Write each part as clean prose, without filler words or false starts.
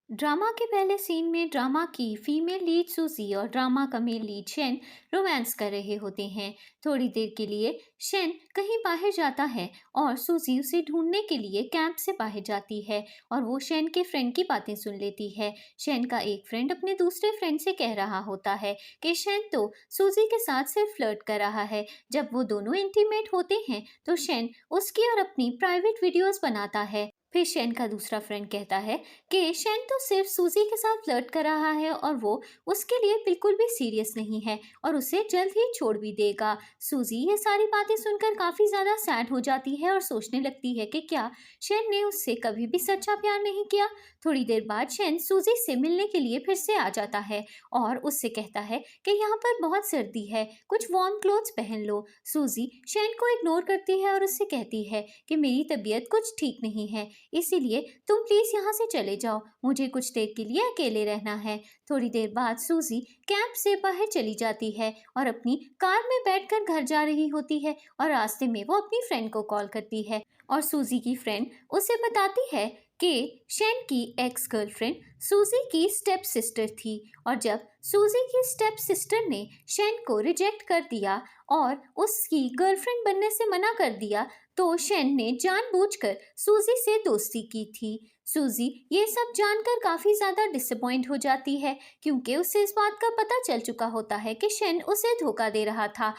Drama के पहले scene में ड्रामा की फीमेल लीड सूजी और ड्रामा का मेल लीड शेन रोमांस कर रहे होते हैं। थोड़ी देर के लिए शेन कहीं बाहर जाता है और सूजी उसे ढूंढने के लिए कैंप से बाहर जाती है और वो शेन के फ्रेंड की बातें सुन लेती है। शेन का एक फ्रेंड अपने दूसरे फ्रेंड से कह रहा होता है कि शेन तो सूजी के साथ सिर्फ फ्लर्ट कर रहा है। जब वो दोनों इंटीमेट होते हैं तो शेन उसकी और अपनी प्राइवेट वीडियोस बनाता है। फिर शेन का दूसरा फ्रेंड कहता है कि शेन तो सिर्फ सूजी के साथ फ्लर्ट कर रहा है और वो उसके लिए बिल्कुल भी सीरियस नहीं है और उसे जल्द ही छोड़ भी देगा। सूजी ये सारी बातें सुनकर काफी ज्यादा सैड हो जाती है और सोचने लगती है कि क्या शेन ने उससे कभी भी सच्चा प्यार नहीं किया। थोड़ी देर बाद शेन सूजी से मिलने के लिए फिर से आ जाता है और उससे कहता है कि यहाँ पर बहुत सर्दी है, कुछ वार्म क्लोथ्स पहन लो। सूजी शेन को इग्नोर करती है और उससे कहती है कि मेरी तबीयत कुछ ठीक नहीं है, इसीलिए तुम प्लीज यहाँ से चले जाओ, मुझे कुछ देर के लिए अकेले रहना है। थोड़ी देर बाद सूजी कैंप से बाहर चली जाती है और अपनी कार में बैठकर घर जा रही होती है और रास्ते में वो अपनी फ्रेंड को कॉल करती है और सूजी की फ्रेंड उसे बताती है कि शेन की एक्स गर्लफ्रेंड सूजी की स्टेप सिस्टर थी और जब सूजी की स्टेप सिस्टर ने शेन को रिजेक्ट कर दिया और उसकी गर्लफ्रेंड बनने से मना कर दिया तो शेन ने जानबूझकर सूजी से दोस्ती की थी। सूजी ये सब जानकर काफी ज्यादा डिसअपॉइंट हो जाती है क्योंकि उसे इस बात का पता चल चुका होता है कि शेन उसे धोखा दे रहा था।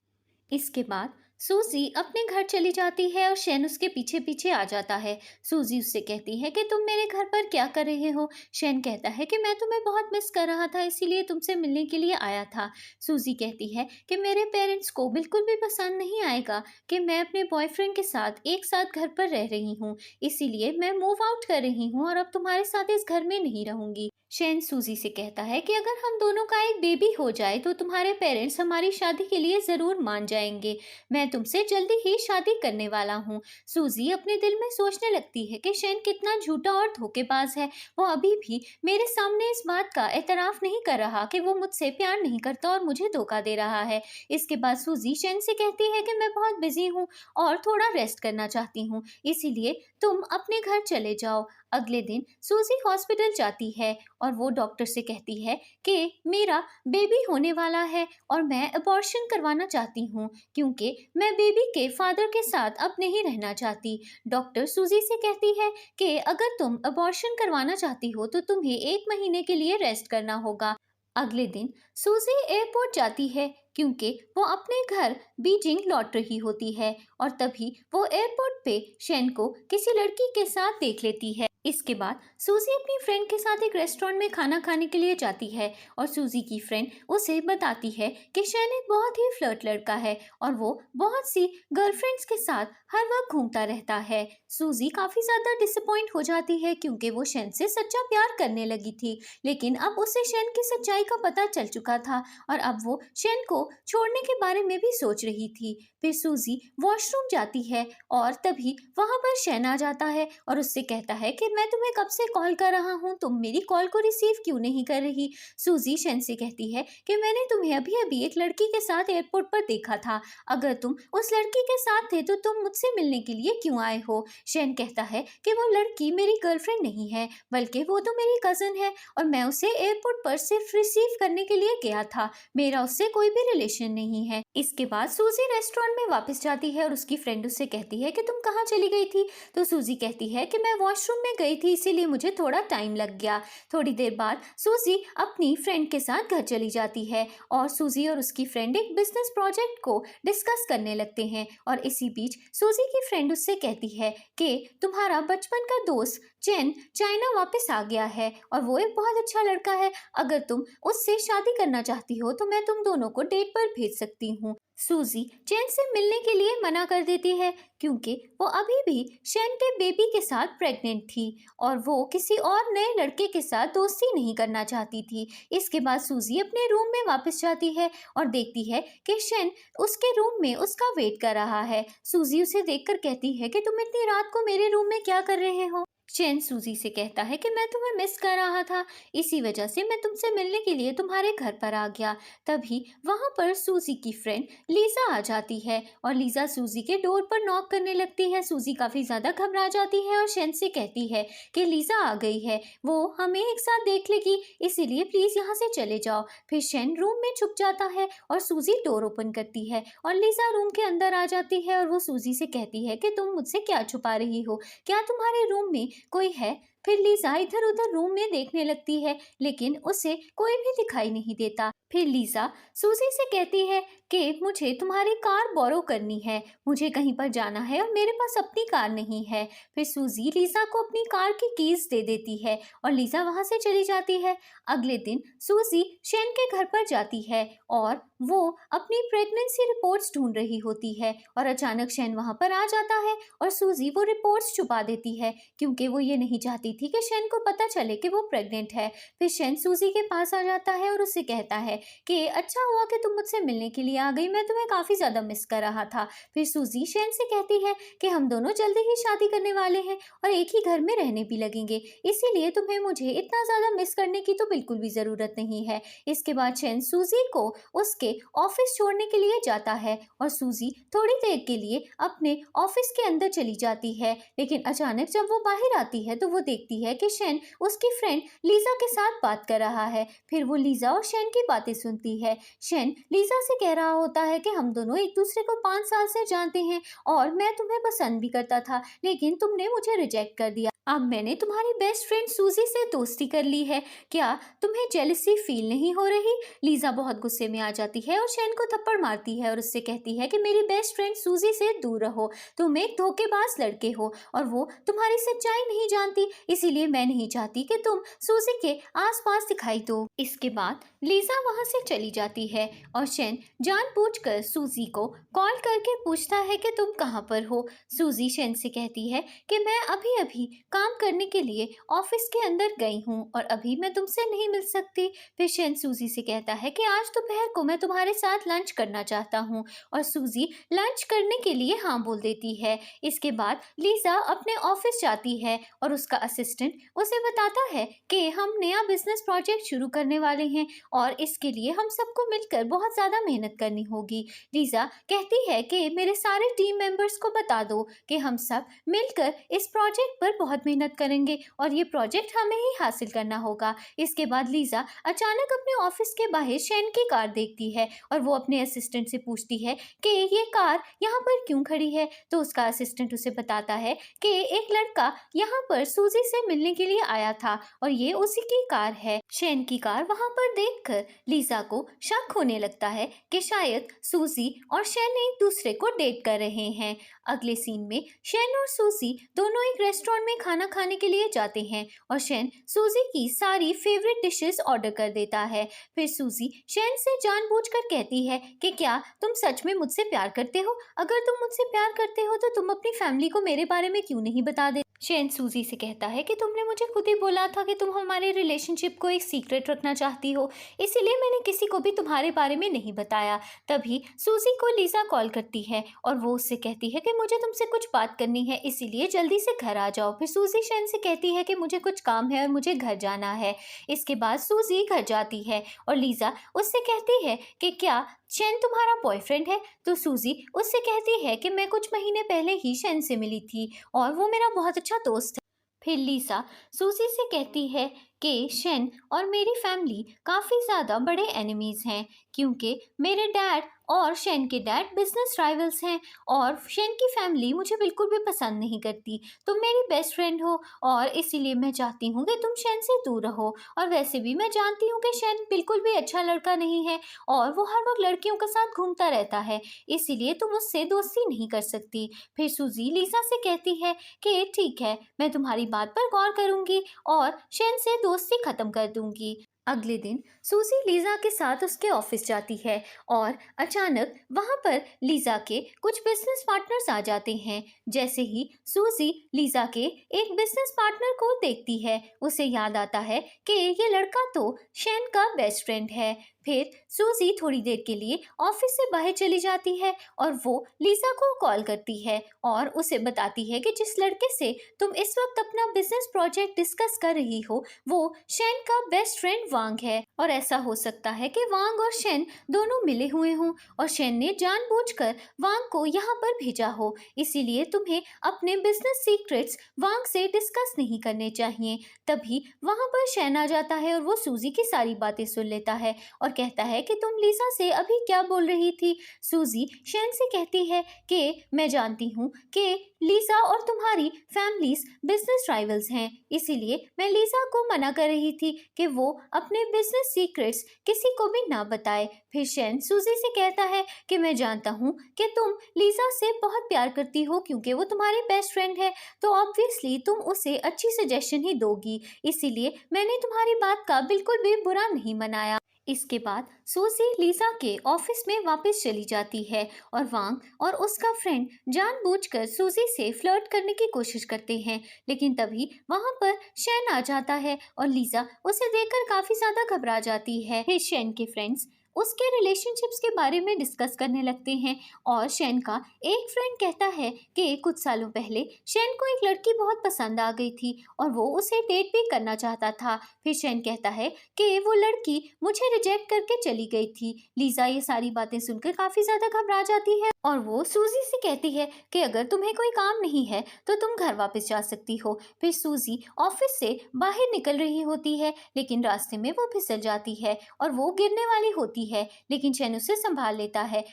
इसके बाद सूजी अपने घर चली जाती है और शेन उसके पीछे पीछे आ जाता है। सूजी उससे कहती है कि तुम मेरे घर पर क्या कर रहे हो। शेन कहता है कि मैं तुम्हें बहुत मिस कर रहा था, इसीलिए तुमसे मिलने के लिए आया था। सूजी कहती है कि मेरे पेरेंट्स को बिल्कुल भी पसंद नहीं आएगा कि मैं अपने बॉयफ्रेंड के साथ एक साथ घर पर रह रही हूँ, इसीलिए मैं मूव आउट कर रही हूँ और अब तुम्हारे साथ इस घर में नहीं रहूंगी। शेन सूजी से कहता है कि अगर हम दोनों का एक बेबी हो जाए तो तुम्हारे पेरेंट्स हमारी शादी के लिए जरूर मान जाएंगे, मैं तुमसे जल्दी ही शादी करने वाला हूँ। सूजी अपने दिल में सोचने लगती है कि शेन कितना झूठा और धोखेबाज है, वो अभी भी मेरे सामने इस बात का एतराफ नहीं कर रहा कि वो मुझसे प्यार नहीं करता और मुझे धोखा दे रहा है। इसके बाद सूजी शेन से कहती है कि मैं बहुत बिजी हूँ और थोड़ा रेस्ट करना चाहती हूँ, इसीलिए तुम अपने घर चले जाओ। अगले दिन सूजी हॉस्पिटल जाती है और वो डॉक्टर से कहती है कि मेरा बेबी होने वाला है और मैं अबॉर्शन करवाना चाहती हूँ क्योंकि मैं बेबी के फादर के साथ अब नहीं रहना चाहती। डॉक्टर सूजी से कहती है कि अगर तुम अबॉर्शन करवाना चाहती हो तो तुम्हें 1 महीने के लिए रेस्ट करना होगा। अगले दिन सूजी एयरपोर्ट जाती है क्योंकि वो अपने घर बीजिंग लौट रही होती है और तभी वो एयरपोर्ट पे शेन को किसी लड़की के साथ देख लेती है। इसके बाद सूजी अपनी फ्रेंड के साथ एक रेस्टोरेंट में खाना खाने के लिए जाती है और सूजी की फ्रेंड उसे बताती है कि शेन एक बहुत ही फ्लर्ट लड़का है और वो बहुत सी गर्लफ्रेंड्स के साथ हर वक्त घूमता रहता है। सूजी काफी ज्यादा डिसअपॉइंट हो जाती है क्योंकि वो शेन से सच्चा प्यार करने लगी थी, लेकिन अब उसे शेन की सच्चाई का पता चल चुका था और अब वो शेन को छोड़ने के बारे में भी सोच रही थी। फिर सूजी वॉशरूम जाती है और तभी वहां पर शेन आ जाता है और उससे कहता है कि मैं तुम्हें कब से कॉल कर रहा हूँ, तुम मेरी कॉल को रिसीव क्यों नहीं कर रही। सूजी शेन से कहती है कि मैंने तुम्हें अभी अभी एक लड़की के साथ एयरपोर्ट पर देखा था, अगर तुम उस लड़की के साथ थे तो तुम मुझसे मिलने के लिए क्यों आए हो। शेन कहता है कि वो लड़की मेरी गर्लफ्रेंड नहीं है बल्कि वो तो मेरी कजन है और मैं उसे एयरपोर्ट पर सिर्फ रिसीव करने के लिए गया था, मेरा उससे कोई भी रिलेशन नहीं है। इसके बाद सूजी रेस्टोरेंट में वापस जाती है और उसकी फ्रेंड उससे कहती है कि तुम कहाँ चली गई थी। तो सूजी कहती है कि मैं वॉशरूम में गई थी इसीलिए मुझे थोड़ा टाइम लग गया। थोड़ी देर बाद सूजी अपनी फ्रेंड के साथ घर चली जाती है और सूजी और उसकी फ्रेंड एक बिजनेस प्रोजेक्ट को डिस्कस करने लगते हैं और इसी बीच सूजी की फ्रेंड उससे कहती है कि तुम्हारा बचपन का दोस्त चेन चाइना वापस आ गया है और वो एक बहुत अच्छा लड़का है, अगर तुम उससे शादी करना चाहती हो तो मैं तुम दोनों को डेट पर भेज सकती हूँ। सूजी चेन से मिलने के लिए मना कर देती है क्योंकि वो अभी भी शेन के बेबी के साथ प्रेग्नेंट थी और वो किसी और नए लड़के के साथ दोस्ती नहीं करना चाहती थी। इसके बाद सूजी अपने रूम में वापस जाती है और देखती है कि शेन उसके रूम में उसका वेट कर रहा है। सूजी उसे देखकर कहती है कि तुम इतनी रात को मेरे रूम में क्या कर रहे हो। शेन सूजी से कहता है कि मैं तुम्हें मिस कर रहा था, इसी वजह से मैं तुमसे मिलने के लिए तुम्हारे घर पर आ गया। तभी वहां पर सूजी की फ्रेंड लीजा आ जाती है और लीजा सूजी के डोर पर नॉक करने लगती है। सूजी काफी ज्यादा घबरा जाती है और शेन से कहती है कि लीजा आ गई है, वो हमें एक साथ देख लेगी, इसीलिए प्लीज यहाँ से चले जाओ। फिर शेन रूम में छुप जाता है और सूजी डोर ओपन करती है और लीजा रूम के अंदर आ जाती है और वो सूजी से कहती है कि तुम मुझसे क्या छुपा रही हो, क्या तुम्हारे रूम में कोई है? फिर लीजा इधर उधर रूम में देखने लगती है, लेकिन उसे कोई भी दिखाई नहीं देता। फिर लीजा सूजी से कहती है कि मुझे तुम्हारी कार बोरो करनी है, मुझे कहीं पर जाना है और मेरे पास अपनी कार नहीं है। फिर सूजी लीजा को अपनी कार की कीज दे देती है और लीजा वहां से चली जाती है। अगले दिन सूजी शेन के घर पर जाती है और वो अपनी प्रेगनेंसी रिपोर्ट्स ढूंढ रही होती है और अचानक शेन वहां पर आ जाता है और सूजी वो रिपोर्ट्स छुपा देती है क्योंकि वो ये नहीं चाहती थी कि शेन को पता चले कि वो प्रेग्नेंट है। फिर शेन सूजी के पास आ जाता है और उससे कहता है कि अच्छा हुआ कि तुम मुझसे मिलने के लिए आ गई, मैं तुम्हें काफी ज्यादा मिस कर रहा था। फिर सूजी शेन से कहती है कि हम दोनों जल्दी ही शादी करने वाले हैं और एक ही घर में रहने भी लगेंगे, इसीलिए तुम्हें मुझे इतना ज्यादा मिस करने की तो बिल्कुल भी जरूरत नहीं है। इसके बाद शेन सूजी को उसके ऑफिस छोड़ने के लिए जाता है और सूजी थोड़ी देर के लिए अपने ऑफिस के अंदर चली जाती है, लेकिन अचानक जब वो बाहर आती है तो वो देखती है कि शेन उसकी फ्रेंड लीजा के साथ बात कर रहा है। फिर वो लीजा और शेन की बातें सुनती है। शेन लीजा से कह रहा होता है कि हम दोनों एक दूसरे को 5 साल से जानते हैं और मैं तुम्हें पसंद भी करता था, लेकिन तुमने मुझे रिजेक्ट कर दिया। अब मैंने तुम्हारी बेस्ट फ्रेंड सूजी से दोस्ती कर ली है, क्या तुम्हें जेलसी फील नहीं हो रही? लीजा बहुत गुस्से में आ जाती है और शेन को थप्पड़ मारती है और उससे कहती है कि मेरी बेस्ट फ्रेंड सूजी से दूर रहो, तुम एक धोखेबाज लड़के हो और वो तुम्हारी सच्चाई नहीं जानती, इसीलिए मैं नहीं चाहती कि तुम सूजी के आसपास दिखाई दो। इसके बाद लीजा वहां से चली जाती है और शेन जानबूझकर सूजी को कॉल करके पूछता है कि तुम कहाँ पर हो। सूजी शेन से कहती है कि मैं अभी अभी काम करने के लिए ऑफिस के अंदर गई हूँ और अभी मैं तुमसे नहीं मिल सकती। फिर शेन सूजी से कहता है कि आज दोपहर को मैं तुम्हारे साथ लंच करना चाहता हूँ और सूजी लंच करने के लिए हाँ बोल देती है। इसके बाद लीजा अपने ऑफिस जाती है और उसका असिस्टेंट उसे बताता है कि हम नया बिजनेस प्रोजेक्ट शुरू करने वाले हैं और इसके लिए हम सबको मिलकर बहुत ज़्यादा मेहनत करनी होगी। लीजा कहती है कि मेरे सारे टीम मेंबर्स को बता दो कि हम सब मिलकर इस प्रोजेक्ट पर बहुत मेहनत करेंगे और ये प्रोजेक्ट हमें ही हासिल करना होगा। इसके बाद लीजा अचानक अपने ऑफिस के बाहर शेन की कार देखती है और वो अपने असिस्टेंट से पूछती है कि ये कार यहाँ पर क्यों खड़ी है। तो उसका असिस्टेंट उसे बताता है कि एक लड़का यहाँ पर सूजी से मिलने के लिए आया था और ये उसी की कार है। शेन की कार वहाँ पर देखकर लीजा को शक होने लगता है कि शायद सूजी और शेन एक दूसरे को डेट कर रहे हैं। अगले सीन में शेन और सूजी दोनों एक रेस्टोरेंट में खाना खाने के लिए जाते हैं और शेन सूजी की सारी फेवरेट डिशेस ऑर्डर कर देता है। फिर सूजी शेन से जानबूझकर कहती है कि क्या तुम सच में मुझसे प्यार करते हो? अगर तुम मुझसे प्यार करते हो तो तुम अपनी फैमिली को मेरे बारे में क्यों नहीं बता दे? शेन सूजी से कहता है कि तुमने मुझे खुद ही बोला था कि तुम हमारे रिलेशनशिप को एक सीक्रेट रखना चाहती हो, इसीलिए मैंने किसी को भी तुम्हारे बारे में नहीं बताया। तभी सूजी को लीजा कॉल करती है और वो उससे कहती है कि मुझे तुमसे कुछ बात करनी है, इसीलिए जल्दी से घर आ जाओ। फिर सूजी शेन से कहती है कि मुझे कुछ काम है और मुझे घर जाना है। इसके बाद सूजी घर जाती है और लीजा उससे कहती है कि क्या शेन तुम्हारा बॉयफ्रेंड है? तो सूजी उससे कहती है कि मैं कुछ महीने पहले ही शेन से मिली थी और वो मेरा बहुत अच्छा दोस्त है। फिर लीसा सूजी से कहती है कि शेन और मेरी फैमिली काफ़ी ज़्यादा बड़े एनिमीज़ हैं क्योंकि मेरे डैड और शेन के डैड बिजनेस राइवल्स हैं और शेन की फैमिली मुझे बिल्कुल भी पसंद नहीं करती। तुम मेरी बेस्ट फ्रेंड हो और इसीलिए मैं चाहती हूँ कि तुम शेन से दूर रहो और वैसे भी मैं जानती हूँ कि शेन बिल्कुल भी अच्छा लड़का नहीं है और वो हर वक्त लड़कियों के साथ घूमता रहता है, इसीलिए तुम उससे दोस्ती नहीं कर सकती। फिर सूजी लीसा से कहती है कि ठीक है, मैं तुम्हारी बात पर गौर करूँगी और शेन से दोस्ती खत्म कर दूंगी। अगले दिन सूजी लीजा के साथ उसके ऑफिस जाती है और अचानक वहां पर लीजा के कुछ बिजनेस पार्टनर्स आ जाते हैं। जैसे ही सूजी लीजा के एक बिजनेस पार्टनर को देखती है उसे याद आता है कि ये लड़का तो शेन का बेस्ट फ्रेंड है। फिर सूजी थोड़ी देर के लिए ऑफिस से बाहर चली जाती है और वो लीजा को कॉल करती है और उसे बताती है कि जिस लड़के से तुम इस वक्त अपना बिजनेस प्रोजेक्ट डिस्कस कर रही हो वो शेन का बेस्ट फ्रेंड वांग है और ऐसा हो सकता है कि वांग और शेन दोनों मिले हुए हों और शेन ने जानबूझकर वांग को यहाँ पर भेजा हो, इसीलिए तुम्हें अपने बिजनेस सीक्रेट्स वांग से डिस्कस नहीं करने चाहिए। तभी वहां पर शेन आ जाता है और वो सूजी की सारी बातें सुन लेता है और कहता है कि तुम लीजा से अभी क्या बोल रही थी। सूजी शेन से कहती है कि मैं जानती हूँ कि लीजा और तुम्हारी फैमिलीज बिजनेस राइवल्स हैं, इसीलिए मैं लीजा को मना कर रही थी कि वो अपने बिजनेस सीक्रेट्स किसी को भी ना बताए। फिर शेन सूजी से कहता है कि मैं जानता हूँ कि तुम लीजा से बहुत प्यार करती हो क्योंकि वो तुम्हारी बेस्ट फ्रेंड है, तो ऑब्वियसली तुम उसे अच्छी सजेशन ही दोगी, इसीलिए मैंने तुम्हारी बात का बिल्कुल भी बुरा नहीं मनाया। इसके बाद सूजी लीजा के ऑफिस में वापस चली जाती है और वांग और उसका फ्रेंड जानबूझकर सूजी से फ्लर्ट करने की कोशिश करते हैं, लेकिन तभी वहां पर शेन आ जाता है और लीजा उसे देखकर काफी ज्यादा घबरा जाती है। फिर शेन के फ्रेंड्स उसके रिलेशनशिप्स के बारे में डिस्कस करने लगते हैं और शेन का एक फ्रेंड कहता है कि कुछ सालों पहले शेन को एक लड़की बहुत पसंद आ गई थी और वो उसे डेट भी करना चाहता था। फिर शेन कहता है कि वो लड़की मुझे रिजेक्ट करके चली गई थी। लीजा ये सारी बातें सुनकर काफी ज्यादा घबरा जाती है और वो सूजी से कहती है कि अगर तुम्हें कोई काम नहीं है तो तुम घर वापस जा सकती हो। फिर सूजी ऑफिस से बाहर निकल रही होती है, लेकिन रास्ते में वो फिसल जाती है और वो गिरने वाली होती है, लेकिन शेन उसे संभाल लेता है।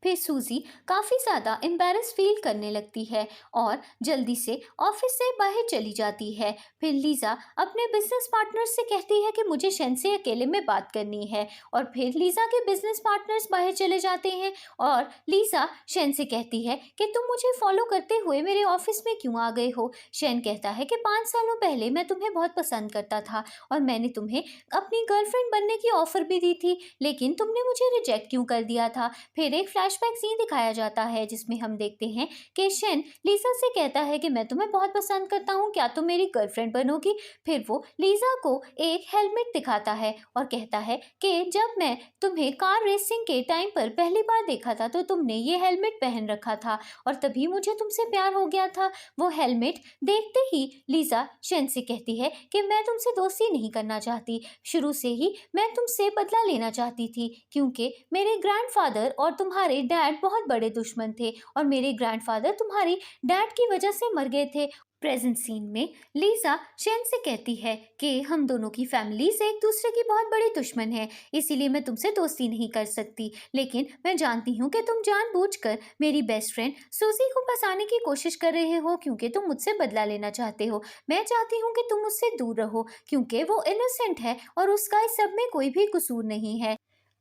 फिर सूजी काफी ज्यादा एम्बैरस फील करने लगती है और जल्दी से ऑफिस से बाहर चली जाती है। फिर लीजा अपने बिजनेस पार्टनर से कहती है कि मुझे शेन से अकेले में बात करनी है और फिर लीजा के बिजनेस पार्टनर्स बाहर चले जाते हैं और लीजा शेन से कहती है कि तुम मुझे फॉलो करते हुए मेरे ऑफिस में क्यों आ गए हो। शेन कहता है कि 5 सालों पहले मैं तुम्हें बहुत पसंद करता था और मैंने तुम्हें अपनी गर्लफ्रेंड बनने की ऑफर भी दी थी, लेकिन तुमने मुझे रिजेक्ट क्यों कर दिया था। फिर एक फ्लैशबैक सीन दिखाया जाता है जिसमें हम देखते हैं कि शेन लीजा से कहता है कि मैं तुम्हें बहुत पसंद करता हूँ, क्या तुम मेरी गर्लफ्रेंड बनोगी। फिर वो लीजा को एक हेलमेट दिखाता है और कहता है कि जब मैं तुम्हें कार रेसिंग के टाइम पर पहली बार देखा था तो तुमने ये हेलमेट पहन रखा था और तभी मुझे तुमसे प्यार हो गया था। वो हेलमेट देखते ही लीजा शेन से कहती है कि मैं तुमसे दोस्ती नहीं करना चाहती, शुरू से ही मैं तुमसे बदला लेना चाहती थी क्योंकि मेरे ग्रैंडफादर और तुम्हारे डैड बहुत बड़े दुश्मन थे और मेरे ग्रैंडफादर तुम्हारी डैड की वजह से मर गए थे। प्रेजेंट सीन में लीजा शेन से कहती है कि हम दोनों की फैमिलीज एक दूसरे की बहुत बड़ी दुश्मन है, इसीलिए मैं तुमसे दोस्ती नहीं कर सकती, लेकिन मैं जानती हूँ कि तुम जानबूझकर मेरी बेस्ट फ्रेंड सूजी को फंसाने की कोशिश कर रहे हो क्योंकि तुम मुझसे बदला लेना चाहते हो। मैं चाहती हूँ कि तुम उससे दूर रहो क्योंकि वो इनोसेंट है और उसका इस सब में कोई भी कसूर नहीं है।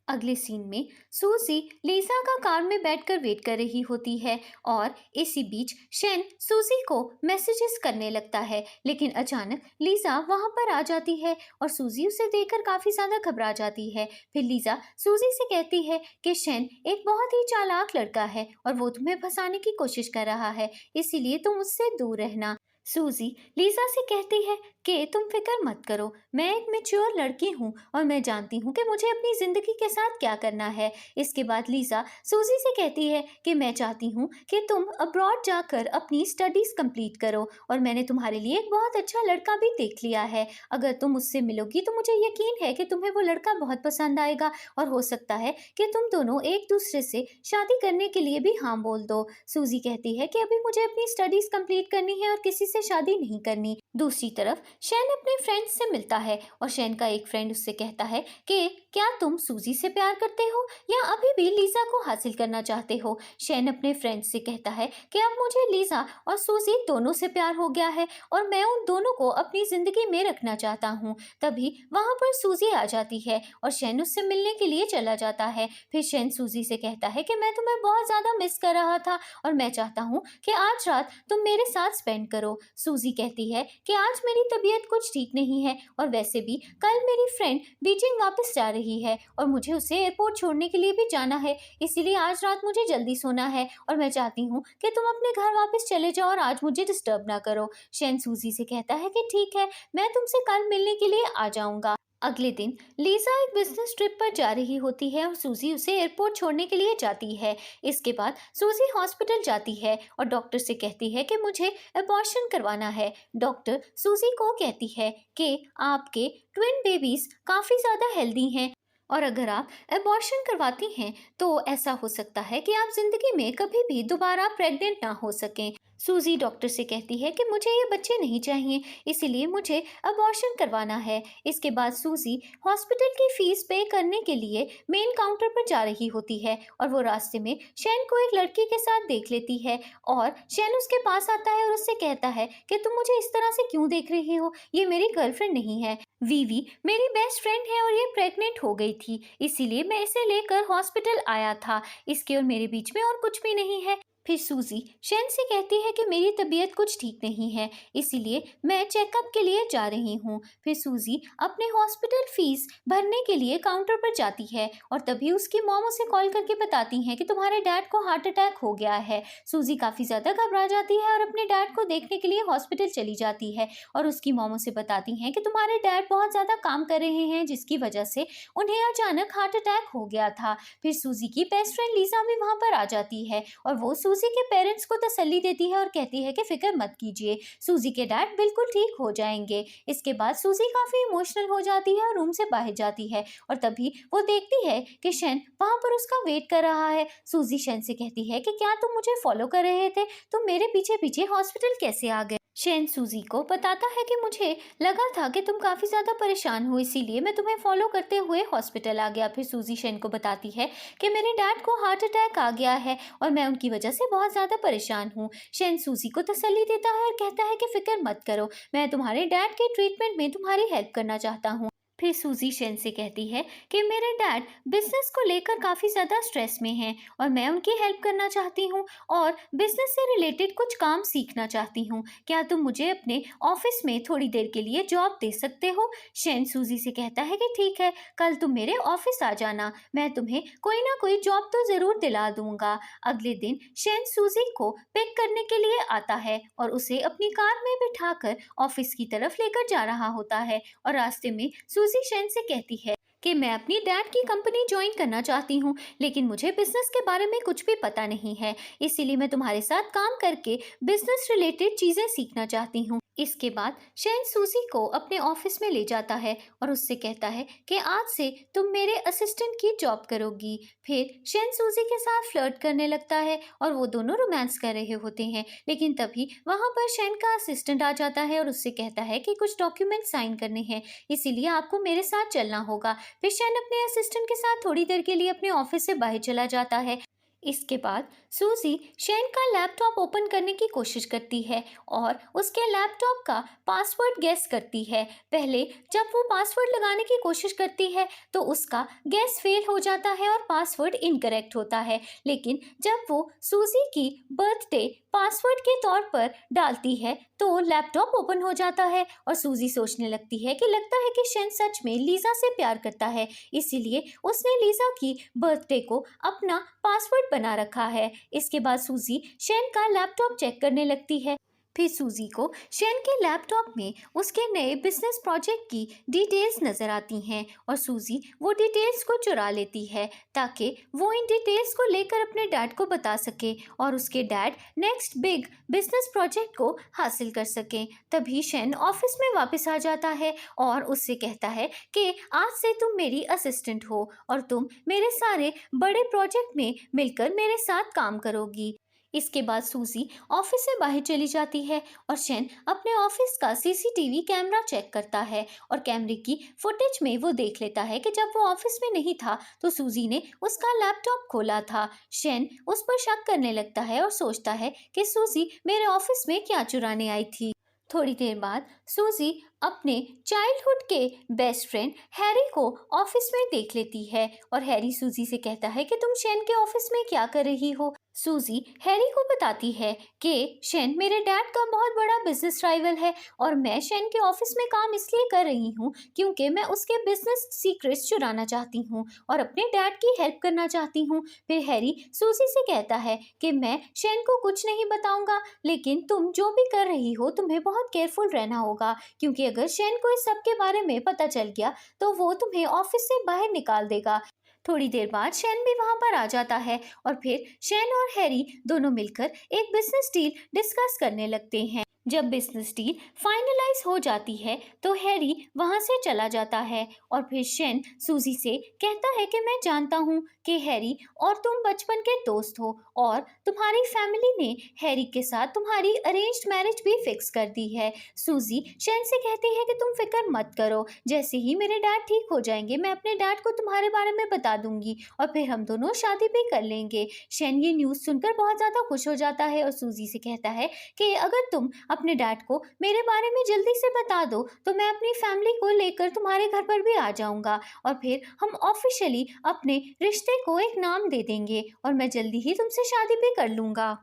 अगले सीन में सूजी लीजा का कार में बैठकर वेट कर रही होती है और इसी बीच शेन सूजी को मैसेजेस करने लगता है, लेकिन अचानक लीजा वहां पर आ जाती है और सूजी उसे देखकर काफी ज्यादा घबरा जाती है। फिर लीजा सूजी से कहती है कि शेन एक बहुत ही चालाक लड़का है और वो तुम्हें फंसाने की कोशिश कर रहा है, इसीलिए तुम उससे दूर रहना। सूजी लीजा से कहती है कि तुम फिक्र मत करो, मैं एक मैच्योर लड़की हूँ और मैं जानती हूँ कि मुझे अपनी जिंदगी के साथ क्या करना है। इसके बाद लीजा सूजी से कहती है कि मैं चाहती हूँ कि तुम अब्रॉड जाकर अपनी स्टडीज कंप्लीट करो और मैंने तुम्हारे लिए एक बहुत अच्छा लड़का भी देख लिया है। अगर तुम उससे मिलोगी तो मुझे यकीन है कि तुम्हें वो लड़का बहुत पसंद आएगा और हो सकता है कि तुम दोनों एक दूसरे से शादी करने के लिए भी हाँ बोल दो। सूजी कहती है कि अभी मुझे अपनी स्टडीज कंप्लीट करनी है और किसी से शादी नहीं करनी। दूसरी तरफ शेन अपने फ्रेंड से मिलता है और शेन का एक फ्रेंड उससे कहता है कि क्या तुम सूजी से प्यार करते हो या अभी भी लीजा को हासिल करना चाहते हो। शेन अपने फ्रेंड से कहता है कि अब मुझे लीजा और सूजी दोनों से प्यार हो गया है और मैं उन दोनों को अपनी जिंदगी में रखना चाहता हूँ। तभी वहां पर सूजी आ जाती है और शेन उससे मिलने के लिए चला जाता है। फिर शेन सूजी से कहता है कि मैं तुम्हें बहुत ज्यादा मिस कर रहा था और मैं चाहता हूँ कि आज रात तुम मेरे साथ स्पेंड करो। सूजी कहती है कि आज मेरी तबीयत कुछ ठीक नहीं है और वैसे भी कल मेरी फ्रेंड बीजिंग वापस जा रही है और मुझे उसे एयरपोर्ट छोड़ने के लिए भी जाना है, इसीलिए आज रात मुझे जल्दी सोना है और मैं चाहती हूँ कि तुम अपने घर वापस चले जाओ और आज मुझे डिस्टर्ब ना करो। शेन सूजी से कहता है कि ठीक है, मैं तुमसे कल मिलने के लिए आ जाऊंगा। अगले दिन लीजा एक बिजनेस ट्रिप पर जा रही होती है और सूजी उसे एयरपोर्ट छोड़ने के लिए जाती है। इसके बाद सूजी हॉस्पिटल जाती है और डॉक्टर से कहती है कि मुझे अबॉर्शन करवाना है। डॉक्टर सूजी को कहती है कि आपके ट्विन बेबीज काफ़ी ज़्यादा हेल्दी हैं और अगर आप अबॉर्शन करवाती हैं तो ऐसा हो सकता है कि आप जिंदगी में कभी भी दोबारा प्रेग्नेंट ना हो सकें। सूजी डॉक्टर से कहती है कि मुझे ये बच्चे नहीं चाहिए, इसीलिए मुझे अबॉर्शन करवाना है। इसके बाद सूजी हॉस्पिटल की फीस पे करने के लिए मेन काउंटर पर जा रही होती है और वो रास्ते में शैन को एक लड़की के साथ देख लेती है और शैन उसके पास आता है और उससे कहता है कि तुम मुझे इस तरह से क्यों देख रही हो, ये मेरी गर्लफ्रेंड नहीं है। वीवी मेरी बेस्ट फ्रेंड है और ये प्रेग्नेंट हो गई थी, इसीलिए मैं इसे लेकर हॉस्पिटल आया था। इसके और मेरे बीच में और कुछ भी नहीं है। फिर सूजी शैन से कहती है कि मेरी तबीयत कुछ ठीक नहीं है, इसीलिए मैं चेकअप के लिए जा रही हूँ। फिर सूजी अपने हॉस्पिटल फीस भरने के लिए काउंटर पर जाती है और तभी उसकी मॉम उसे कॉल करके बताती हैं कि तुम्हारे डैड को हार्ट अटैक हो गया है। सूजी काफ़ी ज़्यादा घबरा जाती है और अपने डैड को देखने के लिए हॉस्पिटल चली जाती है और उसकी मॉम उसे बताती हैं कि तुम्हारे डैड बहुत ज़्यादा काम कर रहे हैं जिसकी वजह से उन्हें अचानक हार्ट अटैक हो गया था। फिर सूजी की बेस्ट फ्रेंड लीजा भी वहाँ पर आ जाती है और वो सूजी के पेरेंट्स को तसल्ली देती है और कहती है कि फिक्र मत कीजिए, सूजी के डैड बिल्कुल ठीक हो जाएंगे। इसके बाद सूजी काफी इमोशनल हो जाती है और रूम से बाहर जाती है और तभी वो देखती है कि शैन वहां पर उसका वेट कर रहा है। सूजी शैन से कहती है कि क्या तुम मुझे फॉलो कर रहे थे, तुम मेरे पीछे पीछे हॉस्पिटल कैसे आ गए। शैन सूजी को बताता है कि मुझे लगा था कि तुम काफ़ी ज़्यादा परेशान हो, इसीलिए मैं तुम्हें फॉलो करते हुए हॉस्पिटल आ गया। फिर सूजी शैन को बताती है कि मेरे डैड को हार्ट अटैक आ गया है और मैं उनकी वजह से बहुत ज़्यादा परेशान हूँ। शैन सूजी को तसल्ली देता है और कहता है कि फिक्र मत करो, मैं तुम्हारे डैड के ट्रीटमेंट में तुम्हारी हेल्प करना चाहता हूँ। फिर सूजी शैन से कहती है कि मेरे डैड बिजनेस को लेकर काफ़ी ज़्यादा स्ट्रेस में हैं और मैं उनकी हेल्प करना चाहती हूँ और बिजनेस से रिलेटेड कुछ काम सीखना चाहती हूँ। क्या तुम मुझे अपने ऑफिस में थोड़ी देर के लिए जॉब दे सकते हो। शैन सूजी से कहता है कि ठीक है, कल तुम मेरे ऑफिस आ जाना, मैं तुम्हें कोई ना कोई जॉब तो ज़रूर दिला दूंगा। अगले दिन शैन सूजी को पिक करने के लिए आता है और उसे अपनी कार में बिठाकर ऑफिस की तरफ लेकर जा रहा होता है और रास्ते में सूजी शैन से कहती है कि मैं अपनी डैड की कंपनी ज्वाइन करना चाहती हूँ, लेकिन मुझे बिजनेस के बारे में कुछ भी पता नहीं है, इसीलिए मैं तुम्हारे साथ काम करके बिजनेस रिलेटेड चीज़ें सीखना चाहती हूँ। इसके बाद शैन सूजी को अपने ऑफिस में ले जाता है और उससे कहता है कि आज से तुम मेरे असिस्टेंट की जॉब करोगी। फिर शैन सूजी के साथ फ्लर्ट करने लगता है और वो दोनों रोमांस कर रहे होते हैं, लेकिन तभी वहाँ पर शैन का असिस्टेंट आ जाता है और उससे कहता है कि कुछ डॉक्यूमेंट साइन करने हैं, इसीलिए आपको मेरे साथ चलना होगा। फिर शैन अपने असिस्टेंट के साथ थोड़ी देर के लिए अपने ऑफिस से बाहर चला जाता है। इसके बाद सूजी शैन का लैपटॉप ओपन करने की कोशिश करती है और उसके लैपटॉप का पासवर्ड गेस करती है। पहले जब वो पासवर्ड लगाने की कोशिश करती है तो उसका गेस फेल हो जाता है और पासवर्ड इनकरेक्ट होता है, लेकिन जब वो सूजी की बर्थडे पासवर्ड के तौर पर डालती है तो लैपटॉप ओपन हो जाता है और सूजी सोचने लगती है कि लगता है कि शैन सच में लीजा से प्यार करता है, इसीलिए उसने लीजा की बर्थडे को अपना पासवर्ड बना रखा है। इसके बाद सूजी शैन का लैपटॉप चेक करने लगती है। फिर सूजी को शैन के लैपटॉप में उसके नए बिजनेस प्रोजेक्ट की डिटेल्स नज़र आती हैं और सूजी वो डिटेल्स को चुरा लेती है ताकि वो इन डिटेल्स को लेकर अपने डैड को बता सके और उसके dad next big business project को हासिल कर सकें। तभी शैन ऑफिस में वापस आ जाता है और उससे कहता है कि आज से तुम मेरी असिस्टेंट हो और तुम मेरे सारे बड़े प्रोजेक्ट में मिलकर मेरे साथ काम करोगी। इसके बाद सूजी ऑफिस से बाहर चली जाती है और शैन अपने ऑफिस का सीसीटीवी कैमरा चेक करता है और कैमरे की फुटेज में वो देख लेता है कि जब वो ऑफिस में नहीं था तो सूजी ने उसका लैपटॉप खोला था। शैन उस पर शक करने लगता है और सोचता है कि सूजी मेरे ऑफिस में क्या चुराने आई थी। थोड़ी देर बाद सूजी अपने चाइल्डहुड के बेस्ट फ्रेंड हैरी को ऑफिस में देख लेती है और हैरी सूजी से कहता है कि तुम शैन के ऑफिस में क्या कर रही हो। सूजी हैरी को बताती है कि शैन मेरे डैड का बहुत बड़ा बिजनेस राइवल है और मैं शैन के ऑफिस में काम इसलिए कर रही हूँ क्योंकि मैं उसके बिजनेस सीक्रेट्स चुराना चाहती हूँ और अपने डैड की हेल्प करना चाहती हूँ। फिर हैरी सूजी से कहता है कि मैं शैन को कुछ नहीं बताऊंगा, लेकिन तुम जो भी कर रही हो तुम्हें बहुत केयरफुल रहना होगा क्योंकि अगर शेन को इस सब के बारे में पता चल गया तो वो तुम्हें ऑफिस से बाहर निकाल देगा। थोड़ी देर बाद शेन भी वहां पर आ जाता है और फिर शेन और हैरी दोनों मिलकर एक बिजनेस डील डिस्कस करने लगते हैं। जब बिजनेस डील फाइनलाइज हो जाती है तो हैरी वहां से चला जाता है और फिर शेन सूजी से कहता है कि मैं जानता हूँ कि हैरी और तुम बचपन के दोस्त हो और तुम्हारी फैमिली ने हैरी के साथ तुम्हारी अरेंज्ड मैरिज भी फिक्स कर दी है। सूजी शेन से कहती है कि तुम फिक्र मत करो, जैसे ही मेरे डैड ठीक हो जाएंगे मैं अपने डैड को तुम्हारे बारे में बता दूंगी और फिर हम दोनों शादी भी कर लेंगे। शेन ये न्यूज़ सुनकर बहुत ज़्यादा खुश हो जाता है और सूजी से कहता है कि अगर तुम अपने डैड को मेरे बारे में जल्दी से बता दो तो मैं अपनी फैमिली को लेकर तुम्हारे घर पर भी आ जाऊंगा और फिर हम ऑफिशियली अपने रिश्ते को एक नाम दे देंगे और मैं जल्दी ही तुमसे शादी भी कर लूंगा।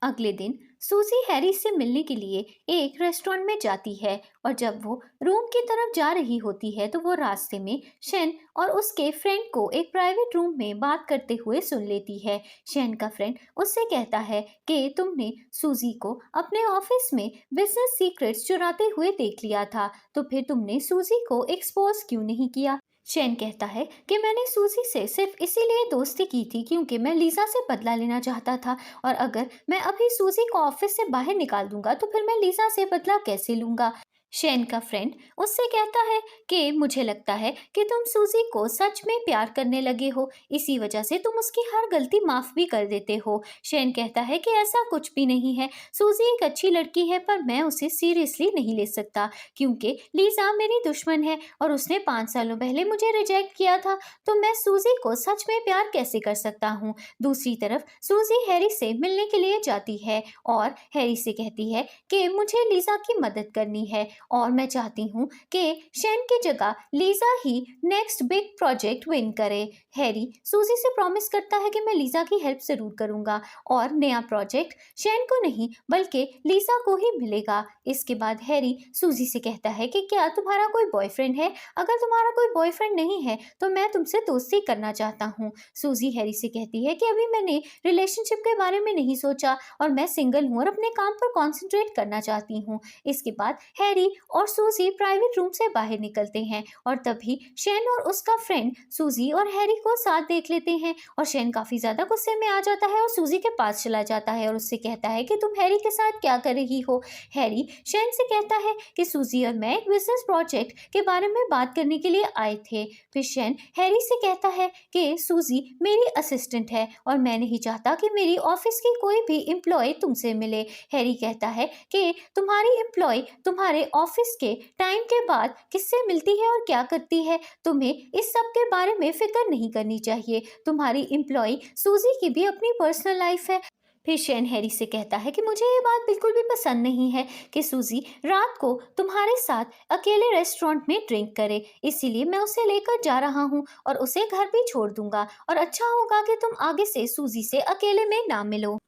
अगले दिन सूजी हैरी से मिलने के लिए एक रेस्टोरेंट में जाती है और जब वो रूम की तरफ जा रही होती है तो वो रास्ते में शेन और उसके फ्रेंड को एक प्राइवेट रूम में बात करते हुए सुन लेती है। शेन का फ्रेंड उससे कहता है कि तुमने सूजी को अपने ऑफिस में बिजनेस सीक्रेट्स चुराते हुए देख लिया था, तो फिर तुमने सूजी को एक्सपोज क्यों नहीं किया। शेन कहता है कि मैंने सूजी से सिर्फ इसीलिए दोस्ती की थी क्योंकि मैं लीजा से बदला लेना चाहता था और अगर मैं अभी सूजी को ऑफिस से बाहर निकाल दूंगा तो फिर मैं लीजा से बदला कैसे लूंगा। शेन का फ्रेंड उससे कहता है कि मुझे लगता है कि तुम सूजी को सच में प्यार करने लगे हो, इसी वजह से तुम उसकी हर गलती माफ भी कर देते हो। शेन कहता है कि ऐसा कुछ भी नहीं है, सूजी एक अच्छी लड़की है पर मैं उसे सीरियसली नहीं ले सकता क्योंकि लीजा मेरी दुश्मन है और उसने 5 सालों पहले मुझे रिजेक्ट किया था, तो मैं सूजी को सच में प्यार कैसे कर सकता हूँ। दूसरी तरफ सूजी हैरी से मिलने के लिए जाती है और हैरी से कहती है कि मुझे लीजा की मदद करनी है और मैं चाहती हूँ कि शेन की जगह लीजा ही नेक्स्ट बिग प्रोजेक्ट विन करे। हैरी सूजी से प्रॉमिस करता है कि मैं लीजा की हेल्प जरूर करूँगा और नया प्रोजेक्ट शेन को नहीं बल्कि लीजा को ही मिलेगा। इसके बाद हैरी सूजी से कहता है कि क्या तुम्हारा कोई बॉयफ्रेंड है, अगर तुम्हारा कोई बॉयफ्रेंड नहीं है तो मैं तुमसे दोस्ती करना चाहता हूँ। सूजी हैरी से कहती है कि अभी मैंने रिलेशनशिप के बारे में नहीं सोचा और मैं सिंगल हूँ और अपने काम पर कॉन्सेंट्रेट करना चाहती हूँ। इसके बाद हैरी और सूजी प्राइवेट रूम से बाहर निकलते हैं और तभी शेन और उसका फ्रेंड सूजी और हैरी को साथ देख लेते हैं और शेन काफी ज्यादा गुस्से में आ जाता है और सूजी के पास चला जाता है और उससे कहता है कि तुम हैरी के साथ क्या कर रही हो। हैरी शेन से कहता है कि सूजी और मैं एक बिजनेस प्रोजेक्ट के बारे में बात करने के लिए आए थे। फिर शेन हैरी से कहता है कि सूजी मेरी असिस्टेंट है और मैं नहीं चाहता कि मेरी ऑफिस की कोई भी एम्प्लॉय तुमसे मिले। हैरी कहता है कि तुम्हारी एम्प्लॉय तुम्हारे ऑफिस के टाइम के बाद किससे मिलती है और क्या करती है, तुम्हें इस सब के बारे में फिक्र नहीं करनी चाहिए। तुम्हारी एम्प्लॉय सूजी की भी अपनी पर्सनल लाइफ है। फिर शेन हैरी से कहता है कि मुझे ये बात बिल्कुल भी पसंद नहीं है कि सूजी रात को तुम्हारे साथ अकेले रेस्टोरेंट में ड्रिंक करे, इसीलिए मैं उसे लेकर जा रहा हूँ और उसे घर भी छोड़ दूंगा और अच्छा होगा कि तुम आगे से सूजी से अकेले में ना मिलो।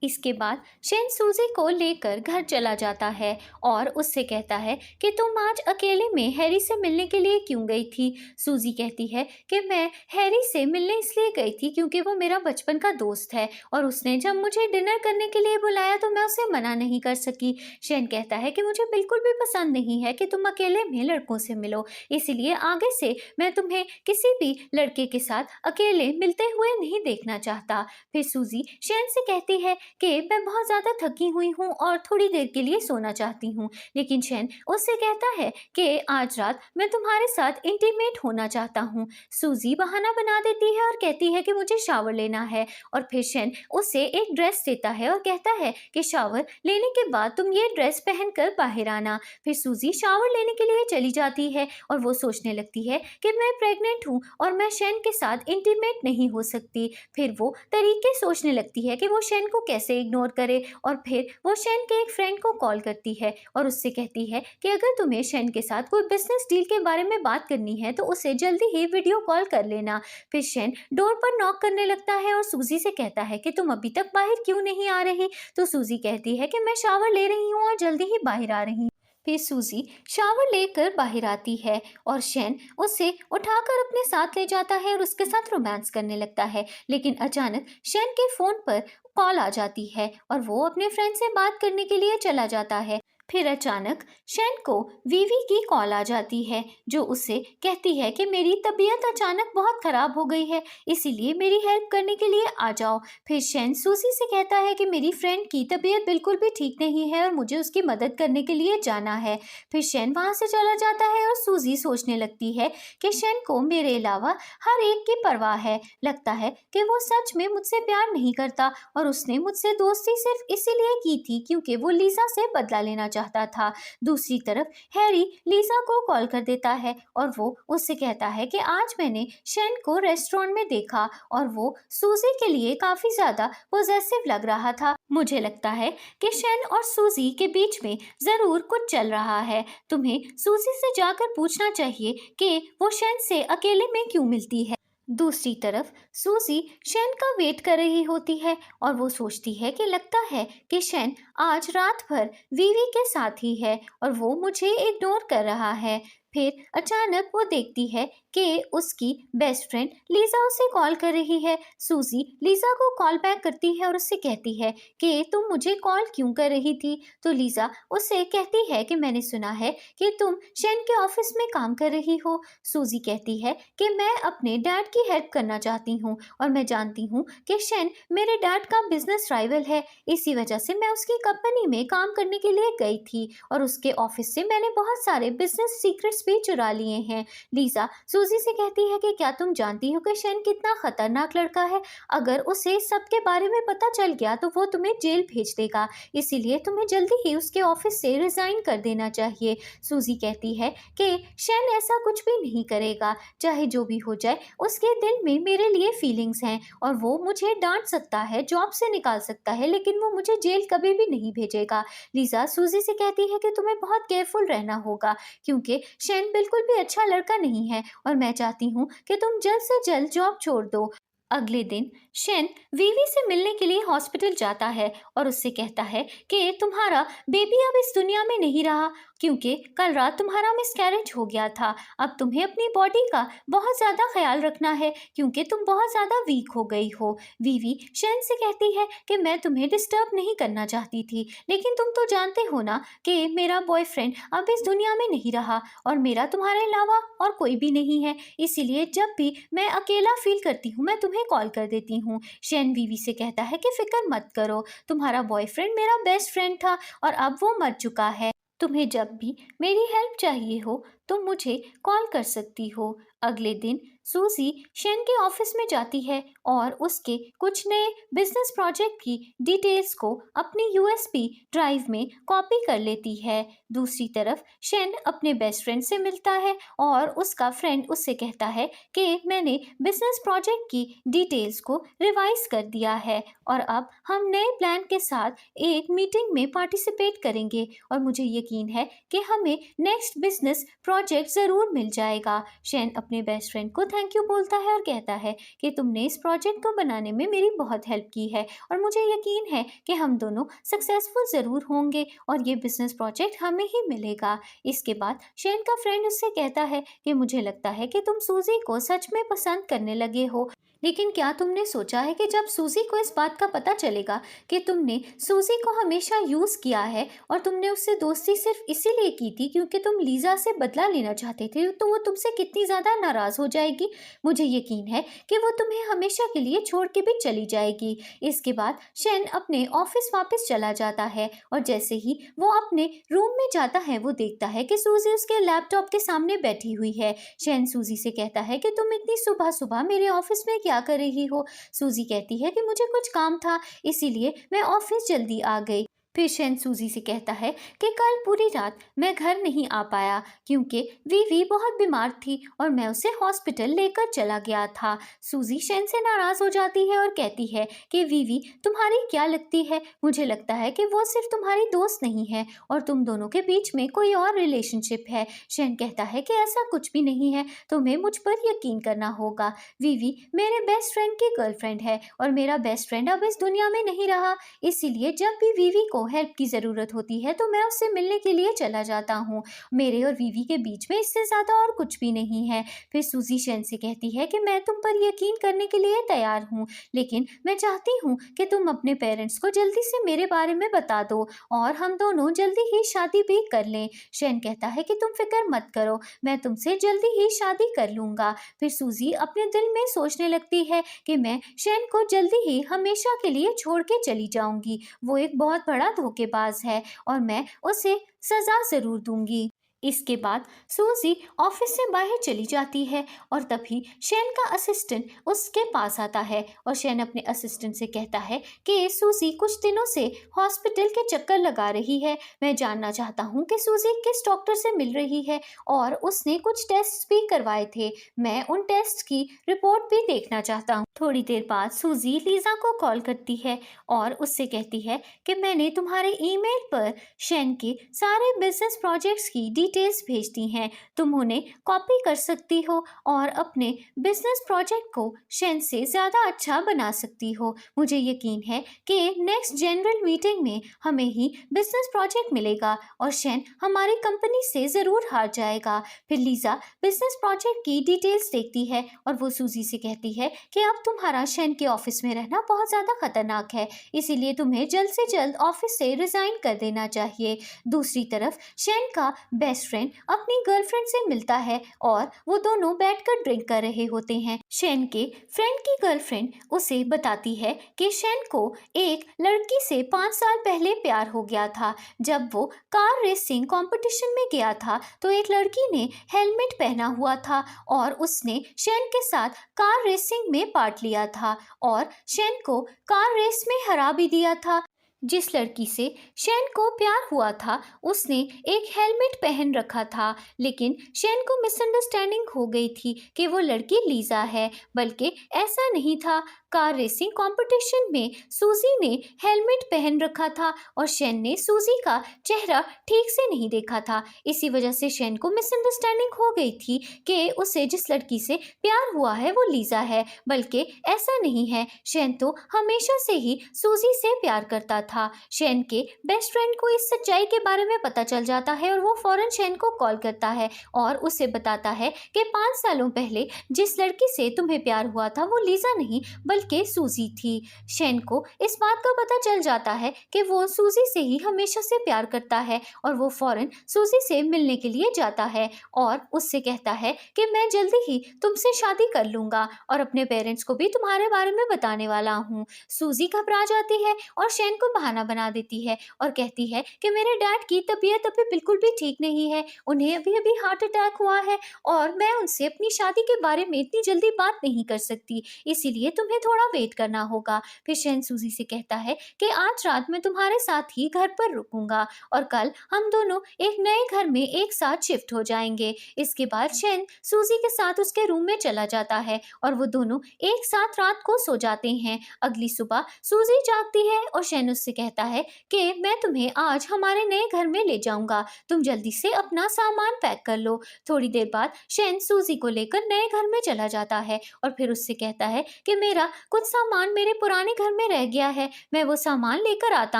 इसके बाद शेन सूजी को लेकर घर चला जाता है और उससे कहता है कि तुम आज अकेले में हैरी से मिलने के लिए क्यों गई थी। सूजी कहती है कि मैं हैरी से मिलने इसलिए गई थी क्योंकि वो मेरा बचपन का दोस्त है और उसने जब मुझे डिनर करने के लिए बुलाया तो मैं उसे मना नहीं कर सकी। शेन कहता है कि मुझे बिल्कुल भी पसंद नहीं है कि तुम अकेले में लड़कों से मिलो, इसीलिए आगे से मैं तुम्हें किसी भी लड़के के साथ अकेले मिलते हुए नहीं देखना चाहता। फिर सूजी शेन से कहती है कि मैं बहुत ज़्यादा थकी हुई हूँ और थोड़ी देर के लिए सोना चाहती हूँ, लेकिन शेन उससे कहता है कि आज रात मैं तुम्हारे साथ इंटीमेट होना चाहता हूँ। सूजी बहाना बना देती है और कहती है कि मुझे शावर लेना है और फिर शेन उसे एक ड्रेस देता है और कहता है कि शावर लेने के बाद तुम ये ड्रेस पहनकर बाहर आना। फिर सूजी शावर लेने के लिए चली जाती है और वो सोचने लगती है कि मैं प्रेग्नेंट हूँ और मैं शेन के साथ इंटीमेट नहीं हो सकती। फिर वो तरीके सोचने लगती है कि वो शेन को कैसे इग्नोर करे और फिर वो शेन के एक फ्रेंड को कॉल करती है और उससे कहती है कि अगर तुम्हें शेन के साथ कोई बिजनेस डील के बारे में बात करनी है तो उसे जल्दी ही वीडियो कॉल कर लेना। फिर शेन डोर पर नॉक करने लगता है और सूजी से कहता है कि तुम अभी तक बाहर क्यों नहीं आ रही, तो सूजी कहती है कि मैं शावर ले रही हूँ और जल्दी ही बाहर आ रही हूँ। फिर सूजी शावर लेकर बाहर आती है और शेन उसे उठाकर अपने साथ ले जाता है और उसके साथ रोमांस करने लगता है, लेकिन अचानक शेन के फोन पर कॉल आ जाती है और वो अपने फ्रेंड से बात करने के लिए चला जाता है। फिर अचानक शेन को वीवी की कॉल आ जाती है, जो उसे कहती है कि मेरी तबीयत अचानक बहुत खराब हो गई है, इसीलिए मेरी हेल्प करने के लिए आ जाओ। फिर शेन सूजी से कहता है कि मेरी फ्रेंड की तबीयत बिल्कुल भी ठीक नहीं है और मुझे उसकी मदद करने के लिए जाना है। फिर शेन वहाँ से चला जाता है और सूजी सोचने लगती है कि शेन को मेरे अलावा हर एक की परवाह है। लगता है कि वो सच में मुझसे प्यार नहीं करता और उसने मुझसे दोस्ती सिर्फ इसीलिए की थी क्योंकि वो लीजा से बदला लेना चाहता था। दूसरी तरफ हैरी लीजा को कॉल कर देता है और वो उससे कहता है कि आज मैंने शेन को रेस्टोरेंट में देखा और वो सूजी के लिए काफी ज्यादा पॉजेसिव लग रहा था। मुझे लगता है कि शेन और सूजी के बीच में जरूर कुछ चल रहा है। तुम्हें सूजी से जाकर पूछना चाहिए कि वो शेन से अकेले में क्यों मिलती है। दूसरी तरफ सूजी शेन का वेट कर रही होती है और वो सोचती है कि लगता है कि शेन आज रात भर वीवी के साथ ही है और वो मुझे इग्नोर कर रहा है। फिर अचानक वो देखती है कि उसकी बेस्ट फ्रेंड लीजा उसे कॉल कर रही है। सूजी लीजा को कॉल बैक करती है और उससे कहती है कि तुम मुझे कॉल क्यों कर रही थी। तो लीजा उससे कहती है कि मैंने सुना है कि तुम शेन के ऑफिस में काम कर रही हो। सूजी कहती है कि मैं अपने डैड की हेल्प करना चाहती हूँ और मैं जानती हूँ कि शेन मेरे डैड का बिजनेस राइवल है, इसी वजह से मैं उसकी कंपनी में काम करने के लिए गई थी और उसके ऑफिस से मैंने बहुत सारे बिजनेस सीक्रेट्स भी चुरा लिए हैं। लीजा सूजी से कहती है कि क्या तुम जानती हो कि शेन कितना खतरनाक लड़का है, अगर उसे सबके बारे में पता चल गया तो वो तुम्हें जेल भेज देगा, इसीलिए तुम्हें जल्दी ही उसके ऑफिस से रिजाइन कर देना चाहिए। सूजी कहती है कि शेन ऐसा कुछ भी नहीं करेगा, चाहे जो भी हो जाए उसके दिल में मेरे लिए फीलिंग्स हैं और वो मुझे डांट सकता है, जॉब से निकाल सकता है, लेकिन वो मुझे जेल कभी भी नहीं भेजेगा। लीजा सूजी से कहती है कि तुम्हें बहुत केयरफुल रहना होगा क्योंकि शेन बिल्कुल भी अच्छा लड़का नहीं है और मैं चाहती हूँ कि तुम जल्द से जल्द जॉब छोड़ दो। अगले दिन शेन वीवी से मिलने के लिए हॉस्पिटल जाता है और उससे कहता है कि तुम्हारा बेबी अब इस दुनिया में नहीं रहा क्योंकि कल रात तुम्हारा मिसकैरेज हो गया था। अब तुम्हें अपनी बॉडी का बहुत ज़्यादा ख्याल रखना है क्योंकि तुम बहुत ज़्यादा वीक हो गई हो। वीवी शेन से कहती है कि मैं तुम्हें डिस्टर्ब नहीं करना चाहती थी, लेकिन तुम तो जानते हो ना कि मेरा बॉयफ्रेंड अब इस दुनिया में नहीं रहा और मेरा तुम्हारे अलावा और कोई भी नहीं है, इसीलिए जब भी मैं अकेला फील करती हूँ मैं तुम्हें कॉल कर देती हूँ। शेन वीवी से कहता है कि फिक्र मत करो, तुम्हारा बॉयफ्रेंड मेरा बेस्ट फ्रेंड था और अब वो मर चुका है। तुम्हें जब भी मेरी हेल्प चाहिए हो तुम मुझे कॉल कर सकती हो। अगले दिन सूजी शेन के ऑफिस में जाती है और उसके कुछ नए बिजनेस प्रोजेक्ट की डिटेल्स को अपनी यूएसबी ड्राइव में कॉपी कर लेती है। दूसरी तरफ शेन अपने बेस्ट फ्रेंड से मिलता है और उसका फ्रेंड उससे कहता है कि मैंने बिजनेस प्रोजेक्ट की डिटेल्स को रिवाइज कर दिया है और अब हम नए प्लान के साथ एक मीटिंग में पार्टिसिपेट करेंगे और मुझे यकीन है कि हमें नेक्स्ट बिजनेस प्रोजेक्ट ज़रूर मिल जाएगा। शेन अपने बेस्ट फ्रेंड को थैंक यू बोलता है और कहता है कि तुमने इस प्रोजेक्ट को बनाने में मेरी बहुत हेल्प की है और मुझे यकीन है कि हम दोनों सक्सेसफुल ज़रूर होंगे और ये बिजनेस प्रोजेक्ट हमें ही मिलेगा। इसके बाद शेन का फ्रेंड उससे कहता है कि मुझे लगता है कि तुम सूजी को सच में पसंद करने लगे हो, लेकिन क्या तुमने सोचा है कि जब सूजी को इस बात का पता चलेगा कि तुमने सूजी को हमेशा यूज़ किया है और तुमने उससे दोस्ती सिर्फ इसीलिए की थी क्योंकि तुम लीजा से बदला लेना चाहते थे, तो वो तुमसे कितनी ज़्यादा नाराज़ हो जाएगी। मुझे यकीन है कि वो तुम्हें हमेशा के लिए छोड़ के भी चली जाएगी। इसके बाद शेन अपने ऑफिस वापस चला जाता है और जैसे ही वो अपने रूम में जाता है वो देखता है कि सूजी उसके लैपटॉप के सामने बैठी हुई है। शेन सूजी से कहता है कि तुम इतनी सुबह सुबह मेरे ऑफिस में क्या कर रही हो। सूजी कहती है कि मुझे कुछ काम था इसीलिए मैं ऑफिस जल्दी आ गई। फिर शेन सूजी से कहता है कि कल पूरी रात मैं घर नहीं आ पाया क्योंकि वीवी बहुत बीमार थी और मैं उसे हॉस्पिटल लेकर चला गया था। सूजी शेन से नाराज़ हो जाती है और कहती है कि वीवी तुम्हारी क्या लगती है, मुझे लगता है कि वो सिर्फ तुम्हारी दोस्त नहीं है और तुम दोनों के बीच में कोई और रिलेशनशिप है। शेन कहता है कि ऐसा कुछ भी नहीं है, तुम्हें मुझ पर यकीन करना होगा। वीवी मेरे बेस्ट फ्रेंड की गर्लफ्रेंड है और मेरा बेस्ट फ्रेंड अब इस दुनिया में नहीं रहा, इसीलिए जब भी वीवी को को हेल्प की ज़रूरत होती है तो मैं उससे मिलने के लिए चला जाता हूँ। मेरे और वीवी के बीच में इससे ज़्यादा और कुछ भी नहीं है। फिर सूजी शेन से कहती है कि मैं तुम पर यकीन करने के लिए तैयार हूँ, लेकिन मैं चाहती हूँ कि तुम अपने पेरेंट्स को जल्दी से मेरे बारे में बता दो और हम दोनों जल्दी ही शादी भी कर लें। शेन कहता है कि तुम फिक्र मत करो, मैं तुमसे जल्दी ही शादी कर लूँगा। फिर सूजी अपने दिल में सोचने लगती है कि मैं शेन को जल्दी ही हमेशा के लिए छोड़ के चली जाऊंगी। वो एक बहुत बड़ा धोखेबाज है और मैं उसे सजा ज़रूर दूंगी। इसके बाद सूजी ऑफिस से बाहर चली जाती है और तभी शेन का असिस्टेंट उसके पास आता है और शेन अपने असिस्टेंट से कहता है कि सूजी कुछ दिनों से हॉस्पिटल के चक्कर लगा रही है। मैं जानना चाहता हूँ कि सूजी किस डॉक्टर से मिल रही है और उसने कुछ टेस्ट भी करवाए थे। मैं उन टेस्ट की रिपोर्ट भी देखना चाहता हूँ। थोड़ी देर बाद सूजी लीजा को कॉल करती है और उससे कहती है कि मैंने तुम्हारे ईमेल पर शेन के सारे बिजनेस प्रोजेक्ट्स की डिटेल्स भेजती हैं, तुम उन्हें कॉपी कर सकती हो और अपने बिजनेस प्रोजेक्ट को शेन से ज़्यादा अच्छा बना सकती हो। मुझे यकीन है कि नेक्स्ट जनरल मीटिंग में हमें ही बिजनेस प्रोजेक्ट मिलेगा और शेन हमारी कंपनी से ज़रूर हार जाएगा। फिर लीजा बिजनेस प्रोजेक्ट की डिटेल्स देखती है और वो सूजी से कहती है कि अब तुम्हारा शेन के ऑफिस में रहना बहुत ज़्यादा खतरनाक है, इसीलिए तुम्हें जल्द से जल्द ऑफिस से रिजाइन कर देना चाहिए। दूसरी तरफ शेन का बेस्ट फ्रेंड अपनी गर्लफ्रेंड से मिलता है और वो दोनों बैठकर ड्रिंक कर रहे होते हैं। शेन के फ्रेंड की गर्लफ्रेंड उसे बताती है कि शेन को एक लड़की से 5 साल पहले प्यार हो गया था। जब वो कार रेसिंग कंपटीशन में गया था तो एक लड़की ने हेलमेट पहना हुआ था और उसने शेन के साथ कार रेसिंग में पार्ट लिया था और शेन को कार रेस में हरा भी दिया था। जिस लड़की से शेन को प्यार हुआ था उसने एक हेलमेट पहन रखा था, लेकिन शेन को मिसअंडरस्टैंडिंग हो गई थी कि वो लड़की लीजा है, बल्कि ऐसा नहीं था। कार रेसिंग कंपटीशन में सूजी ने हेलमेट पहन रखा था और शेन ने सूजी का चेहरा ठीक से नहीं देखा था। इसी वजह से शेन को मिसअंडरस्टैंडिंग हो गई थी कि उसे जिस लड़की से प्यार हुआ है वो लीजा है, बल्कि ऐसा नहीं है। शेन तो हमेशा से ही सूजी से प्यार करता था। शेन के बेस्ट फ्रेंड को इस सच्चाई के बारे में पता चल जाता है और वो फौरन शेन को कॉल करता है और उसे बताता है कि 5 सालों पहले जिस लड़की से तुम्हें प्यार हुआ था वो लीजा नहीं बल्कि सूजी थी। शेन को इस बात का पता चल जाता है कि वो सूजी से ही हमेशा से प्यार करता है और वो फौरन सूजी से मिलने के लिए जाता है और उससे कहता है कि मैं जल्दी ही तुमसे शादी कर लूंगा और अपने पेरेंट्स को भी तुम्हारे बारे में बताने वाला हूँ। सूजी घबरा जाती है और शेन को बहाना बना देती है और कहती है कि मेरे डैड की तबीयत अभी बिल्कुल भी ठीक नहीं है, उन्हें अभी अभी हार्ट अटैक हुआ है और मैं उनसे अपनी शादी के बारे में इतनी जल्दी बात नहीं कर सकती, इसीलिए तुम्हें थोड़ा वेट करना होगा। फिर शेन सूजी से कहता है कि आज रात मैं तुम्हारे साथ ही घर पर रुकूंगा और कल हम दोनों एक नए घर में एक साथ शिफ्ट हो जाएंगे। इसके बाद शेन सूजी के साथ उसके रूम में चला जाता है और वो दोनों एक साथ रात को सो जाते हैं। अगली सुबह सूजी जागती है और शेन उससे कहता है कि मैं तुम्हें आज हमारे नए घर में ले जाऊंगा, तुम जल्दी से अपना सामान पैक कर लो। थोड़ी देर बाद शेन सूजी को लेकर नए घर में चला जाता है और फिर उससे कहता है कि मेरा कुछ सामान मेरे पुराने घर में रह गया है, मैं वो सामान लेकर आता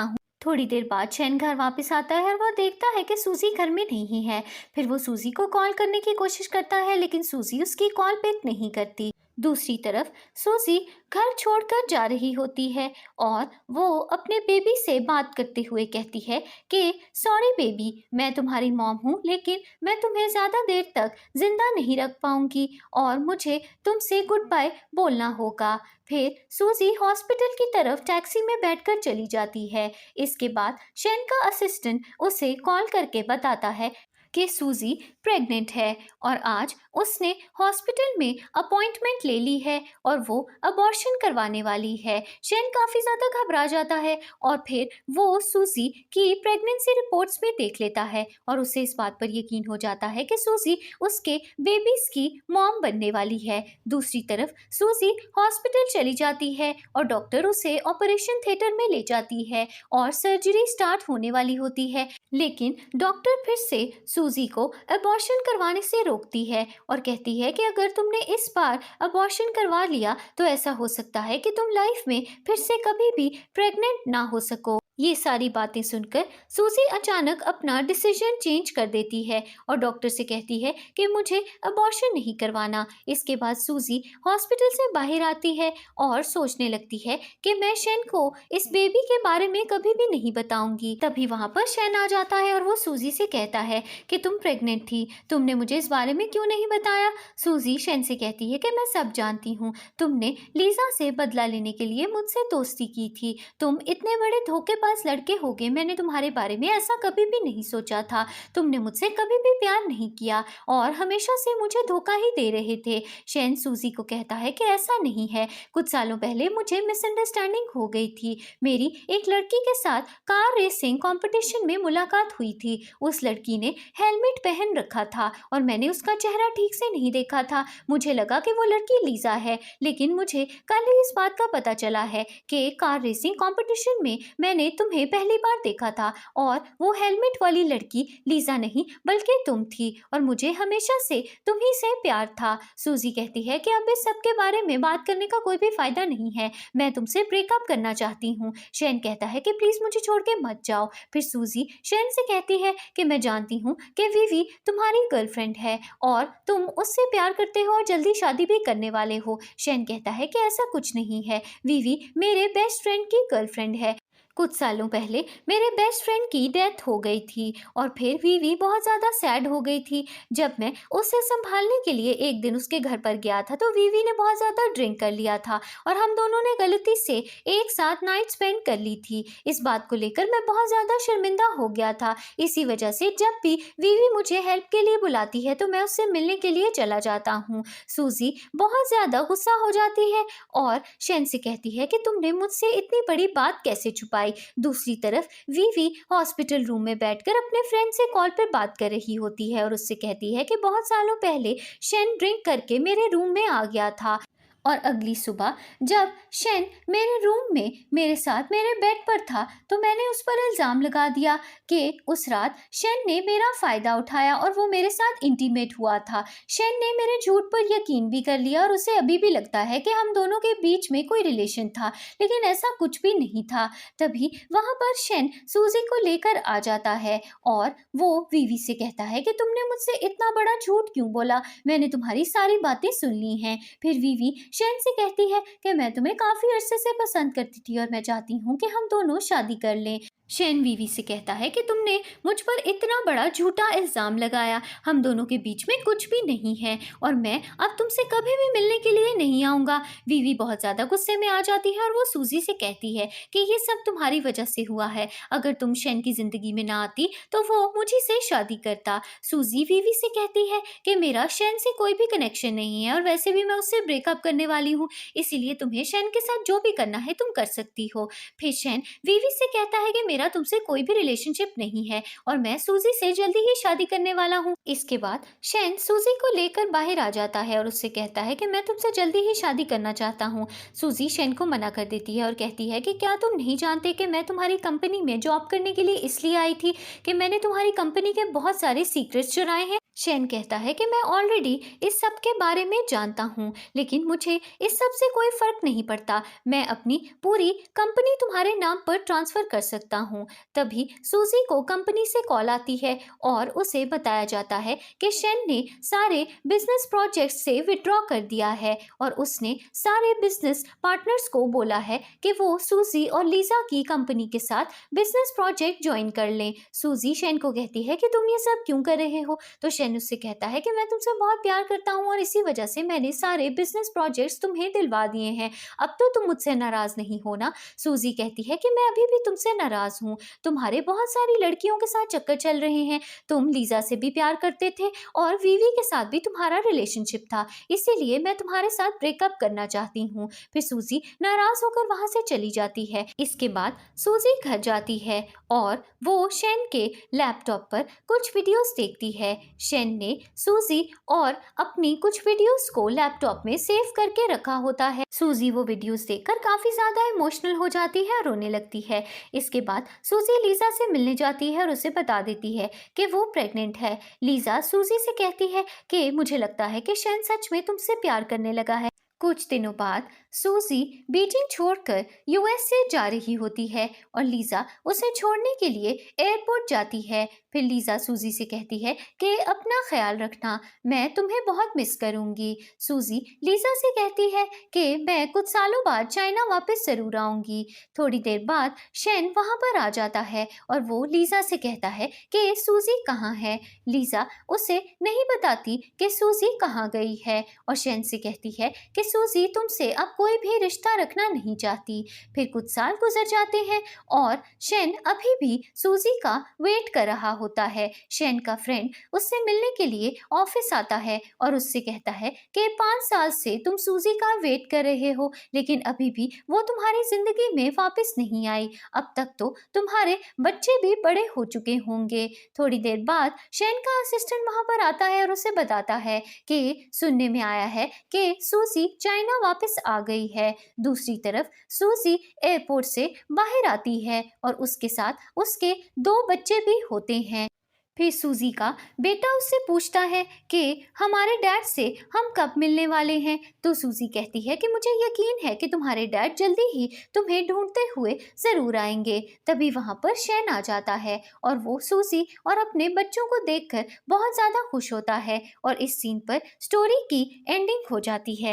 हूँ। थोड़ी देर बाद शेन घर वापस आता है और वो देखता है कि सूजी घर में नहीं है। फिर वो सूजी को कॉल करने की कोशिश करता है लेकिन सूजी उसकी कॉल पिक नहीं करती। दूसरी तरफ सूजी घर छोड़कर जा रही होती है और वो अपने बेबी से बात करते हुए कहती है कि सॉरी बेबी, मैं तुम्हारी मॉम हूँ लेकिन मैं तुम्हें ज़्यादा देर तक जिंदा नहीं रख पाऊंगी और मुझे तुमसे गुड बाय बोलना होगा। फिर सूजी हॉस्पिटल की तरफ टैक्सी में बैठकर चली जाती है। इसके बाद शेन का असिस्टेंट उसे कॉल करके बताता है कि सूजी प्रेग्नेंट है और आज उसने हॉस्पिटल में अपॉइंटमेंट ले ली है और वो अबॉर्शन करवाने वाली है। शेन काफ़ी ज़्यादा घबरा जाता है और फिर वो सूजी की प्रेगनेंसी रिपोर्ट्स में देख लेता है और उसे इस बात पर यकीन हो जाता है कि सूजी उसके बेबीज़ की मॉम बनने वाली है। दूसरी तरफ सूजी हॉस्पिटल चली जाती है और डॉक्टर उसे ऑपरेशन थिएटर में ले जाती है और सर्जरी स्टार्ट होने वाली होती है, लेकिन डॉक्टर फिर से सूजी को अबॉर्शन करवाने से रोकती है और कहती है कि अगर तुमने इस बार अबॉर्शन करवा लिया तो ऐसा हो सकता है कि तुम लाइफ में फिर से कभी भी प्रेग्नेंट ना हो सको। ये सारी बातें सुनकर सूजी अचानक अपना डिसीजन चेंज कर देती है और डॉक्टर से कहती है कि मुझे अबॉर्शन नहीं करवाना। इसके बाद सूजी हॉस्पिटल से बाहर आती है और सोचने लगती है कि मैं शेन को इस बेबी के बारे में कभी भी नहीं बताऊंगी। तभी वहां पर शेन आ जाता है और वो सूजी से कहता है कि तुम प्रेग्नेंट थी, तुमने मुझे इस बारे में क्यों नहीं बताया। सूजी शेन से कहती है कि मैं सब जानती हूँ, तुमने लीजा से बदला लेने के लिए मुझसे दोस्ती की थी, तुम इतने बड़े धोखेबाज लड़के होगे, मैंने तुम्हारे बारे में ऐसा कभी भी नहीं सोचा था, तुमने मुझसे कभी भी प्यार नहीं किया और हमेशा से मुझे धोखा ही दे रहे थे। शेन सूजी को कहता है कि ऐसा नहीं है, कुछ सालों पहले मुझे मिसअंडरस्टैंडिंग हो गई थी, मेरी एक लड़की के साथ कार रेसिंग कंपटीशन में मुलाकात हुई थी। उस लड़की ने हेलमेट पहन रखा था और मैंने उसका चेहरा ठीक से नहीं देखा था, मुझे लगा कि वो लड़की लीजा है, लेकिन मुझे कल ही इस बात का पता चला है कि कार रेसिंग कंपटीशन में मैंने तुम्हें पहली बार देखा था और वो हेलमेट वाली लड़की लीजा नहीं बल्कि तुम थी और मुझे हमेशा से तुम ही से प्यार था। सूजी कहती है कि अब इस सब के बारे में बात करने का कोई भी फायदा नहीं है, मैं तुमसे ब्रेकअप करना चाहती हूँ। शेन कहता है कि प्लीज मुझे छोड़ के मत जाओ। फिर सूजी शेन से कहती है कि मैं जानती हूँ कि वीवी तुम्हारी गर्लफ्रेंड है और तुम उससे प्यार करते हो और जल्दी शादी भी करने वाले हो। शेन कहता है कि ऐसा कुछ नहीं है, वीवी मेरे बेस्ट फ्रेंड की गर्लफ्रेंड है, कुछ सालों पहले मेरे बेस्ट फ्रेंड की डेथ हो गई थी और फिर वीवी बहुत ज़्यादा सैड हो गई थी। जब मैं उसे संभालने के लिए एक दिन उसके घर पर गया था तो वीवी ने बहुत ज़्यादा ड्रिंक कर लिया था और हम दोनों ने गलती से एक साथ नाइट स्पेंड कर ली थी। इस बात को लेकर मैं बहुत ज़्यादा शर्मिंदा हो गया था, इसी वजह से जब भी वीवी मुझे हेल्प के लिए बुलाती है तो मैं उससे मिलने के लिए चला जाता हूँ। सूजी बहुत ज़्यादा गुस्सा हो जाती है और शेन से कहती है कि तुमने मुझसे इतनी बड़ी बात कैसे छुपाई। दूसरी तरफ वीवी हॉस्पिटल रूम में बैठकर अपने फ्रेंड से कॉल पर बात कर रही होती है और उससे कहती है कि बहुत सालों पहले शेन ड्रिंक करके मेरे रूम में आ गया था और अगली सुबह जब शेन मेरे रूम में मेरे साथ मेरे बेड पर था तो मैंने उस पर इल्ज़ाम लगा दिया कि उस रात शेन ने मेरा फ़ायदा उठाया और वो मेरे साथ इंटीमेट हुआ था। शेन ने मेरे झूठ पर यकीन भी कर लिया और उसे अभी भी लगता है कि हम दोनों के बीच में कोई रिलेशन था, लेकिन ऐसा कुछ भी नहीं था। तभी वहाँ पर शेन सूजी को लेकर आ जाता है और वो वीवी से कहता है कि तुमने मुझसे इतना बड़ा झूठ क्यों बोला, मैंने तुम्हारी सारी बातें सुन ली हैं। फिर वीवी शेन से कहती है कि मैं तुम्हें काफी अरसे से पसंद करती थी और मैं चाहती हूँ कि हम दोनों शादी कर लें। शेन वीवी से कहता है कि तुमने मुझ पर इतना बड़ा झूठा इल्ज़ाम लगाया, हम दोनों के बीच में कुछ भी नहीं है और मैं अब तुमसे कभी भी मिलने के लिए नहीं आऊँगा। वीवी बहुत ज़्यादा गुस्से में आ जाती है और वो सूजी से कहती है कि ये सब तुम्हारी वजह से हुआ है, अगर तुम शेन की ज़िंदगी में ना आती तो वो मुझी से शादी करता। सूजी वीवी से कहती है कि मेरा शेन से कोई भी कनेक्शन नहीं है और वैसे भी मैं उससे ब्रेकअप करने वाली हूँ, इसीलिए तुम्हें शेन के साथ जो भी करना है तुम कर सकती हो। फिर शेन वीवी से कहता है कि मेरा तुमसे कोई भी रिलेशनशिप नहीं है और मैं सूजी से जल्दी ही शादी करने वाला हूँ। इसके बाद शेन सूजी को लेकर बाहर आ जाता है और उससे कहता है कि मैं तुमसे जल्दी ही शादी करना चाहता हूँ। सूजी शेन को मना कर देती है और कहती है कि क्या तुम नहीं जानते कि मैं तुम्हारी कंपनी में जॉब करने के लिए इसलिए आई थी कि मैंने तुम्हारी कंपनी के बहुत सारे सीक्रेट्स चुराए हैं। शेन कहता है कि मैं ऑलरेडी इस सब के बारे में जानता हूँ, लेकिन मुझे इस सब से कोई फर्क नहीं पड़ता, मैं अपनी पूरी कंपनी तुम्हारे नाम पर ट्रांसफर कर सकता हूँ। तभी सूजी को कंपनी से कॉल आती है और उसे बताया जाता है कि शेन ने सारे बिजनेस प्रोजेक्ट से विड्रॉ कर दिया है और उसने सारे बिजनेस पार्टनर्स को बोला है कि वो सूजी और लीजा की कंपनी के साथ बिजनेस प्रोजेक्ट ज्वाइन कर लें। सूजी शेन को कहती है कि तुम ये सब क्यों कर रहे हो, तो शेन उससे कहता है कि मैं तुमसे बहुत प्यार करता हूँ और इसी वजह से मैंने सारे बिजनेस प्रोजेक्ट्स तुम्हें दिलवा दिए हैं, अब तो तुम मुझसे नाराज नहीं हो ना। सूजी कहती है कि मैं अभी भी तुमसे नाराज हूँ, तुम्हारे बहुत सारी लड़कियों के साथ चक्कर चल रहे हैं, तुम लीजा से भी प्यार करते थे और वीवी के साथ भी तुम्हारा रिलेशनशिप था, इसीलिए मैं तुम्हारे साथ ब्रेकअप करना चाहती हूँ। फिर सूजी नाराज होकर वहां से चली जाती है। इसके बाद सूजी घर जाती है और वो शेन के लैपटॉप पर कुछ वीडियोस देखती है। शेन ने सूजी और अपनी कुछ वीडियोस को लैपटॉप में सेव करके रखा होता है। सूजी वो वीडियोस देखकर काफी ज्यादा इमोशनल हो जाती है और रोने लगती है। इसके बाद सूजी लीजा से मिलने जाती है और उसे बता देती है कि वो प्रेग्नेंट है। लीजा सूजी से कहती है कि मुझे लगता है कि शेन सच में तुमसे प्यार करने लगा है, कुछ दिनों बाद सूजी बीजिंग छोड़कर यूएसए जा रही होती है और लीजा उसे छोड़ने के लिए एयरपोर्ट जाती है। फिर लीजा सूजी से कहती है कि अपना ख्याल रखना, मैं तुम्हें बहुत मिस करूंगी। सूजी लीजा से कहती है कि मैं कुछ सालों बाद चाइना वापस जरूर आऊंगी। थोड़ी देर बाद शेन वहां पर आ जाता है और वो लीजा से कहता है कि सूजी कहाँ है। लीजा उसे नहीं बताती कि सूजी कहाँ गई है और शेन से कहती है कि सूजी तुमसे अब कोई भी रिश्ता रखना नहीं चाहती। फिर कुछ साल गुजर जाते हैं और शेन अभी भी सूजी का वेट कर रहा होता है। शेन का फ्रेंड उससे मिलने के लिए ऑफिस आता है और उससे कहता है कि 5 साल से तुम सूजी का वेट कर रहे हो, लेकिन अभी भी वो तुम्हारी जिंदगी में वापस नहीं आई। अब तक तो तुम्हारे बच्चे भी बड़े हो चुके होंगे। थोड़ी देर बाद शेन का असिस्टेंट वहां पर आता है और उसे बताता है कि सुनने में आया है कि सूजी चाइना वापस आ गई है। दूसरी तरफ सूजी एयरपोर्ट से बाहर आती है और उसके साथ उसके 2 बच्चे भी होते हैं। फिर सूजी का बेटा उससे पूछता है कि हमारे डैड से हम कब मिलने वाले हैं। तो सूजी कहती है कि मुझे यकीन है कि तुम्हारे डैड जल्दी ही तुम्हें ढूंढते हुए जरूर आएंगे। तभी वहां पर शेन आ जाता है और वो सूजी और अपने बच्चों को देखकर बहुत ज्यादा खुश होता है और इस सीन पर स्टोरी की एंडिंग हो जाती है।